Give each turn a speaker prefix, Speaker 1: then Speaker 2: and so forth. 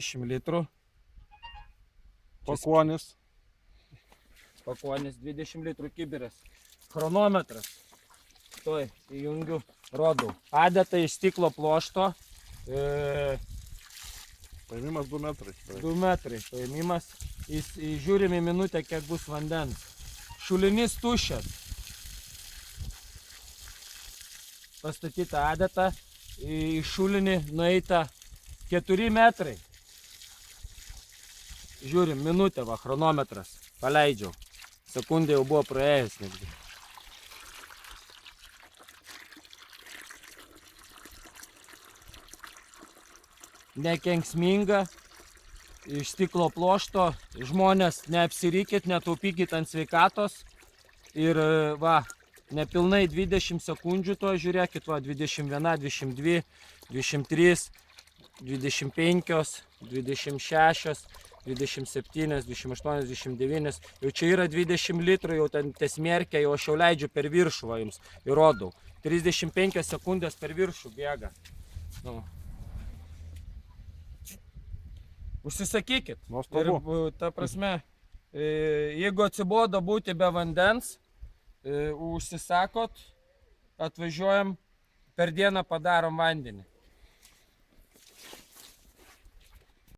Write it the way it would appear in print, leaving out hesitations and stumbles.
Speaker 1: 20 litrų.
Speaker 2: Pakuonis.
Speaker 1: Pakuonis 20 litrų kibiras. Chronometras. Tuoj įjungiu, rodau. Adata iš stiklo plošto.
Speaker 2: Paėmimas 2 metrai.
Speaker 1: 2 metrai paėmimas. Žiūrim į minutę, kiek bus vandens. Šulinys tuščias. Pastatyta adata. Į šulinį nueita 4 metrai. Žiūrim, minutę, va, chronometras. Paleidžiau. Sekundė jau buvo praėjęs netgi. Nekenksminga. Iš stiklo plošto. Žmonės, neapsirykit, netaupykit ant sveikatos. Ir va, nepilnai 20 sekundžių to žiūrėkit, va, 21, 22, 23, 25, 26, 27, 28, 29. Jau čia yra 20 litrų, jau ten tesmerkia, jau aš jau leidžiu per viršų, va, jums įrodau. 35 sekundės per viršų bėga. Nu. Užsisakykit.
Speaker 2: Nuostabu.
Speaker 1: Ir ta prasme, jeigu atsibodo būti be vandens, užsisakot, atvažiuojam, per dieną padarom vandenį.